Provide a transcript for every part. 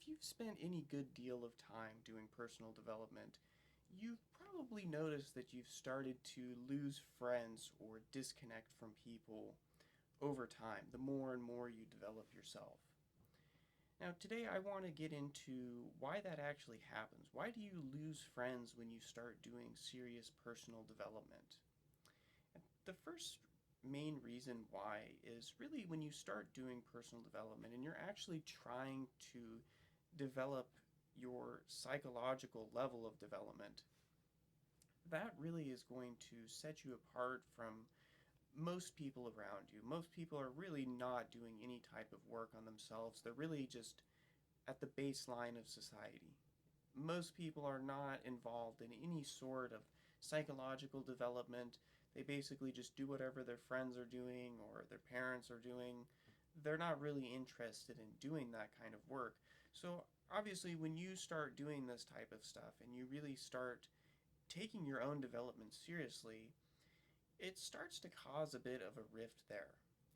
If you've spent any good deal of time doing personal development, you've probably noticed that you've started to lose friends or disconnect from people over time, the more and more you develop yourself. Now, today I want to get into why that actually happens. Why do you lose friends when you start doing serious personal development? The first main reason why is really when you start doing personal development and you're actually trying to develop your psychological level of development, that really is going to set you apart from most people around you. Most people are really not doing any type of work on themselves. They're really just at the baseline of society. Most people are not involved in any sort of psychological development. They basically just do whatever their friends are doing or their parents are doing. They're not really interested in doing that kind of work. So, obviously, when you start doing this type of stuff and you really start taking your own development seriously, it starts to cause a bit of a rift there.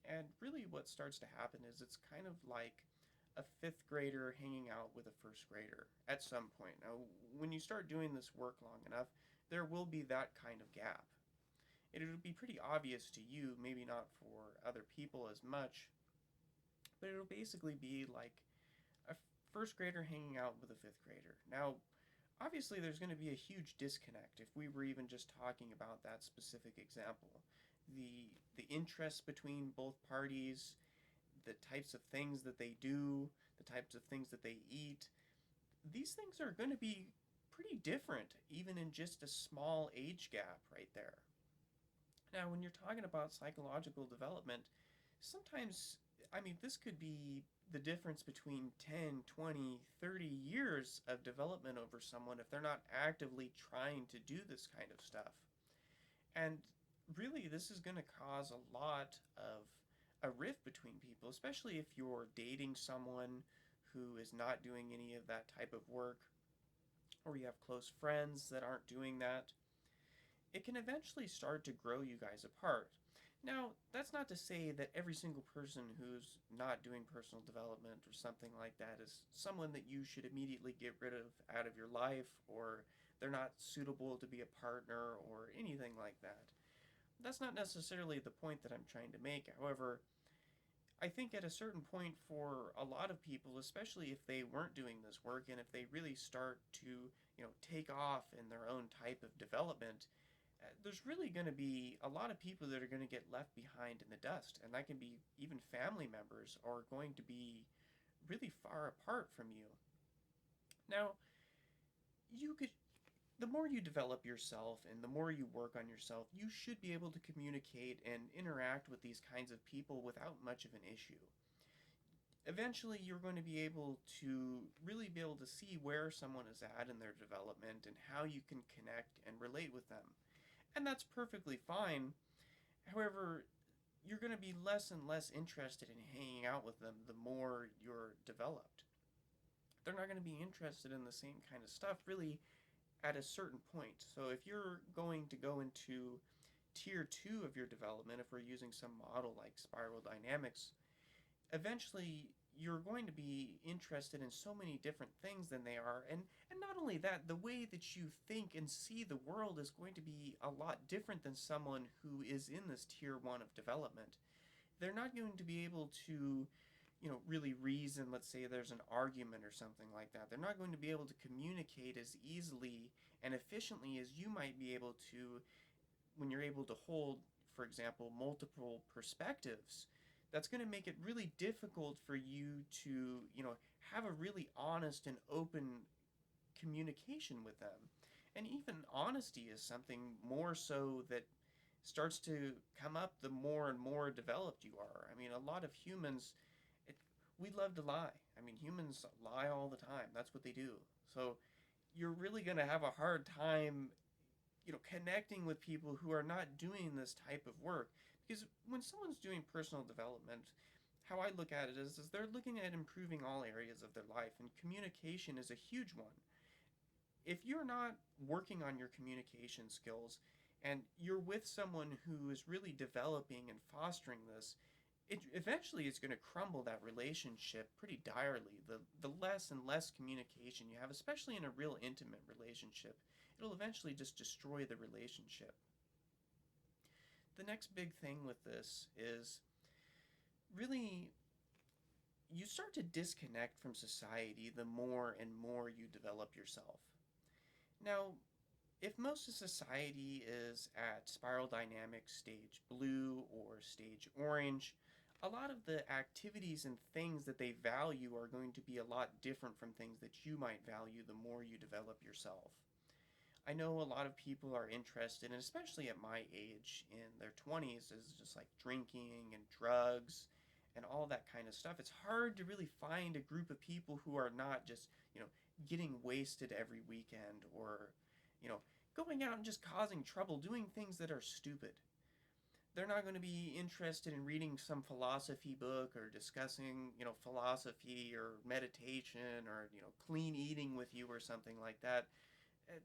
And really, what starts to happen is it's kind of like a fifth grader hanging out with a first grader at some point. Now, when you start doing this work long enough, there will be that kind of gap. It'll be pretty obvious to you, maybe not for other people as much, but it'll basically be like a first grader hanging out with a fifth grader. Now, obviously, there's going to be a huge disconnect if we were even just talking about that specific example. The interests between both parties, the types of things that they do, the types of things that they eat, these things are going to be pretty different, even in just a small age gap right there. Now, when you're talking about psychological development, sometimes, this could be the difference between 10, 20, 30 years of development over someone if they're not actively trying to do this kind of stuff. And really, this is going to cause a lot of a rift between people, especially if you're dating someone who is not doing any of that type of work, or you have close friends that aren't doing that. It can eventually start to grow you guys apart. Now, that's not to say that every single person who's not doing personal development or something like that is someone that you should immediately get rid of out of your life, or they're not suitable to be a partner or anything like that. That's not necessarily the point that I'm trying to make. However, I think at a certain point for a lot of people, especially if they weren't doing this work and if they really start to, take off in their own type of development, there's really going to be a lot of people that are going to get left behind in the dust, and that can be even family members are going to be really far apart from you. Now, you could the more you develop yourself and the more you work on yourself, you should be able to communicate and interact with these kinds of people without much of an issue. Eventually, you're going to be able to really be able to see where someone is at in their development and how you can connect and relate with them. And that's perfectly fine. However, you're going to be less and less interested in hanging out with them the more you're developed. They're not going to be interested in the same kind of stuff really at a certain point. So if you're going to go into tier 2 of your development, if we're using some model like spiral dynamics, eventually you're going to be interested in so many different things than they are, and not only that, the way that you think and see the world is going to be a lot different than someone who is in this tier 1 of development. They're not going to be able to, really reason. Let's say there's an argument or something like that. They're not going to be able to communicate as easily and efficiently as you might be able to when you're able to hold, for example, multiple perspectives. That's going to make it really difficult for you to, have a really honest and open communication with them. And even honesty is something more so that starts to come up the more and more developed you are. A lot of humans, it, we love to lie. Humans lie all the time. That's what they do. So you're really going to have a hard time, connecting with people who are not doing this type of work. Because when someone's doing personal development, how I look at it is they're looking at improving all areas of their life, and communication is a huge one. If you're not working on your communication skills and you're with someone who is really developing and fostering this, it eventually is going to crumble that relationship pretty direly. The less and less communication you have, especially in a real intimate relationship, it'll eventually just destroy the relationship. The next big thing with this is really you start to disconnect from society the more and more you develop yourself. Now, if most of society is at spiral dynamics stage blue or stage orange, a lot of the activities and things that they value are going to be a lot different from things that you might value the more you develop yourself. I know a lot of people are interested, and especially at my age in their 20s, is just like drinking and drugs and all that kind of stuff. It's hard to really find a group of people who are not just, getting wasted every weekend or, you know, going out and just causing trouble, doing things that are stupid. They're not going to be interested in reading some philosophy book or discussing, philosophy or meditation or, clean eating with you or something like that.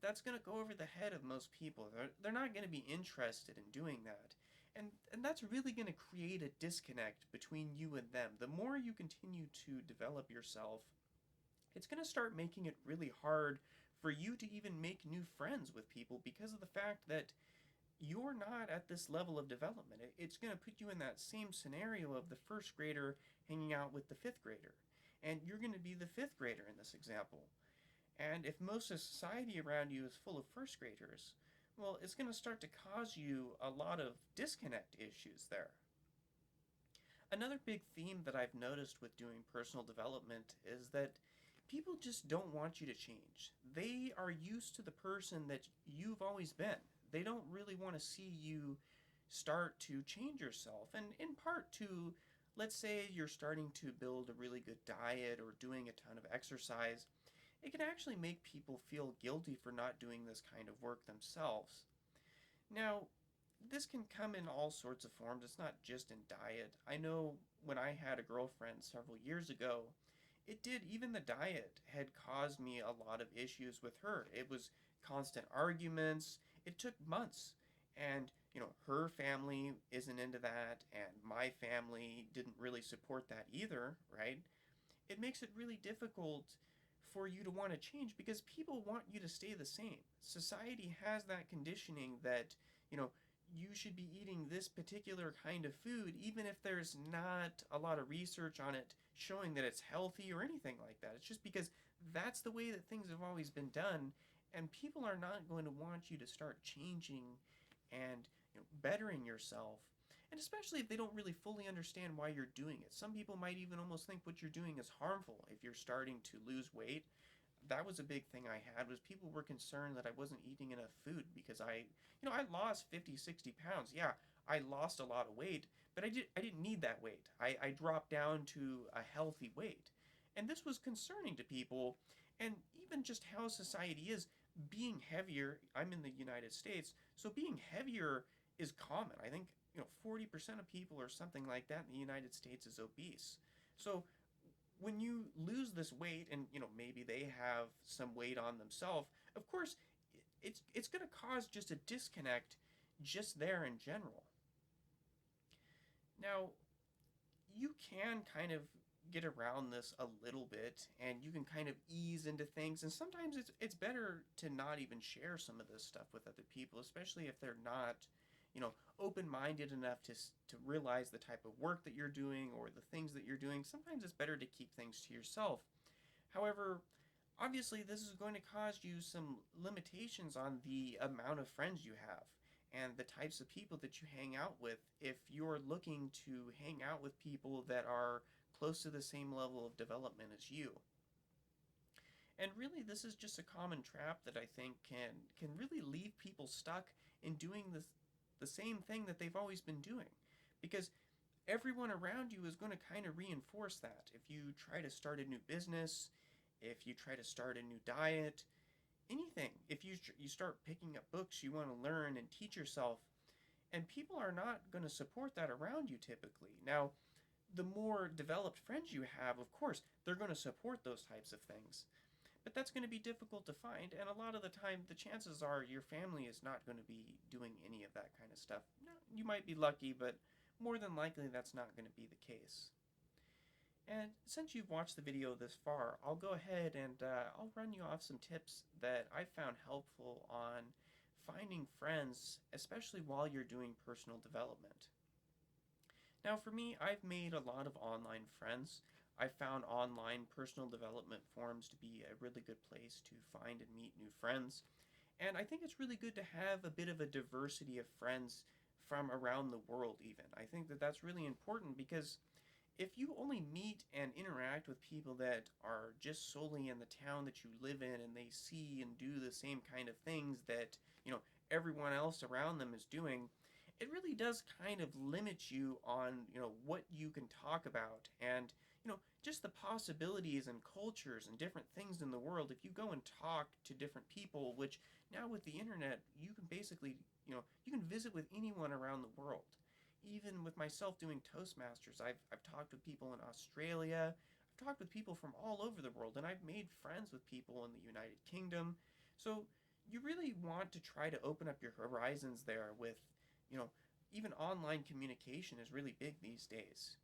That's going to go over the head of most people. They're not going to be interested in doing that. And that's really going to create a disconnect between you and them. The more you continue to develop yourself, it's going to start making it really hard for you to even make new friends with people because of the fact that you're not at this level of development. It's going to put you in that same scenario of the first grader hanging out with the fifth grader. And you're going to be the fifth grader in this example. And if most of society around you is full of first graders, well, it's going to start to cause you a lot of disconnect issues there. Another big theme that I've noticed with doing personal development is that people just don't want you to change. They are used to the person that you've always been. They don't really want to see you start to change yourself. And in part to, let's say you're starting to build a really good diet or doing a ton of exercise, it can actually make people feel guilty for not doing this kind of work themselves. Now, this can come in all sorts of forms. It's not just in diet. I know when I had a girlfriend several years ago, it did, even the diet had caused me a lot of issues with her. It was constant arguments. It took months. And, her family isn't into that, and my family didn't really support that either, right? It makes it really difficult for you to want to change because people want you to stay the same. Society has that conditioning that, you should be eating this particular kind of food even if there's not a lot of research on it showing that it's healthy or anything like that. It's just because that's the way that things have always been done, and people are not going to want you to start changing and bettering yourself, and especially if they don't really fully understand why you're doing it. Some people might even almost think what you're doing is harmful if you're starting to lose weight. That was a big thing I had, was people were concerned that I wasn't eating enough food because I lost 50, 60 pounds. Yeah, I lost a lot of weight, but I didn't need that weight. I dropped down to a healthy weight. And this was concerning to people, and even just how society is. Being heavier, I'm in the United States, so being heavier is common. I think 40% of people or something like that in the United States is obese. So when you lose this weight, and maybe they have some weight on themselves, of course it's going to cause just a disconnect just there in general. Now, you can kind of get around this a little bit, and you can kind of ease into things, and sometimes it's better to not even share some of this stuff with other people, especially if they're not open-minded enough to realize the type of work that you're doing or the things that you're doing. Sometimes it's better to keep things to yourself. However, obviously this is going to cause you some limitations on the amount of friends you have and the types of people that you hang out with if you're looking to hang out with people that are close to the same level of development as you. And really, this is just a common trap that I think can really leave people stuck in doing the same thing that they've always been doing, because everyone around you is going to kind of reinforce that. If you try to start a new business, if you try to start a new diet, anything, if you start picking up books you want to learn and teach yourself, and people are not going to support that around you typically. Now, the more developed friends you have, of course, they're going to support those types of things. But that's going to be difficult to find, and a lot of the time, the chances are your family is not going to be doing any of that kind of stuff. No, you might be lucky, but more than likely that's not going to be the case. And since you've watched the video this far, I'll go ahead and I'll run you off some tips that I found helpful on finding friends, especially while you're doing personal development. Now, for me, I've made a lot of online friends. I found online personal development forums to be a really good place to find and meet new friends. And I think it's really good to have a bit of a diversity of friends from around the world, even. I think that that's really important because if you only meet and interact with people that are just solely in the town that you live in and they see and do the same kind of things that, you know, everyone else around them is doing, it really does kind of limit you on, what you can talk about and, just the possibilities and cultures and different things in the world. If you go and talk to different people, which now with the internet, you can basically, you can visit with anyone around the world. Even with myself doing Toastmasters, I've talked with people in Australia, I've talked with people from all over the world, and I've made friends with people in the United Kingdom. So you really want to try to open up your horizons there with, you know, even online communication is really big these days.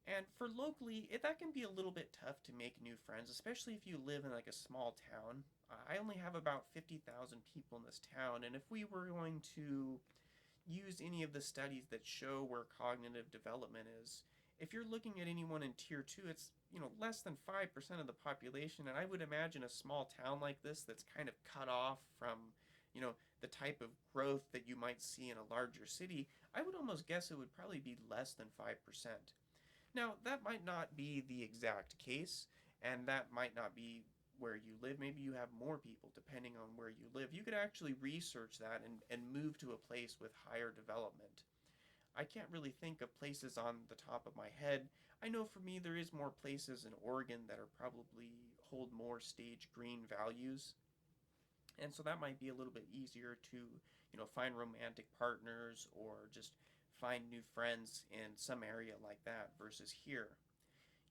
And for locally, that can be a little bit tough to make new friends, especially if you live in like a small town. I only have about 50,000 people in this town, and if we were going to use any of the studies that show where cognitive development is, if you're looking at anyone in tier 2, it's, less than 5% of the population, and I would imagine a small town like this that's kind of cut off from, the type of growth that you might see in a larger city, I would almost guess it would probably be less than 5%. Now, that might not be the exact case, and that might not be where you live. Maybe you have more people depending on where you live. You could actually research that and move to a place with higher development. I can't really think of places on the top of my head. I know for me there is more places in Oregon that are probably hold more stage green values. And so that might be a little bit easier to, find romantic partners or just find new friends in some area like that versus here.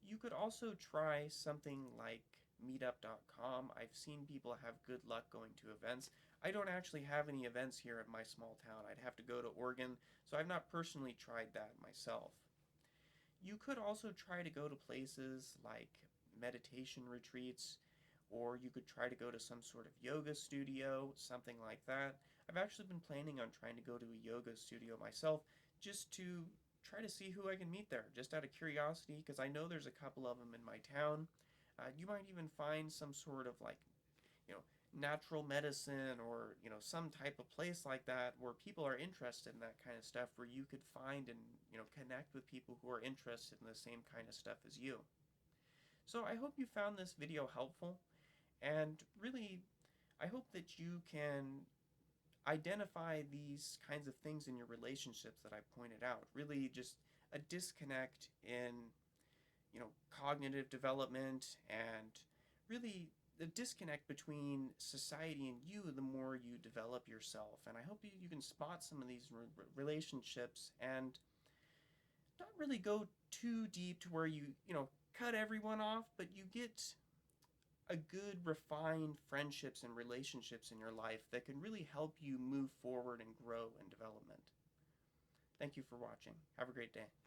You could also try something like meetup.com. I've seen people have good luck going to events. I don't actually have any events here at my small town. I'd have to go to Oregon, so I've not personally tried that myself. You could also try to go to places like meditation retreats, or you could try to go to some sort of yoga studio, something like that. I've actually been planning on trying to go to a yoga studio myself just to try to see who I can meet there, just out of curiosity, because I know there's a couple of them in my town. You might even find some sort of like, you know, natural medicine or, some type of place like that where people are interested in that kind of stuff, where you could find and, connect with people who are interested in the same kind of stuff as you. So I hope you found this video helpful, and really, I hope that you can identify these kinds of things in your relationships that I pointed out. Really just a disconnect in, cognitive development, and really the disconnect between society and you the more you develop yourself. And I hope you can spot some of these relationships and not really go too deep to where you cut everyone off, but you get a good, refined friendships and relationships in your life that can really help you move forward and grow in development. Thank you for watching. Have a great day.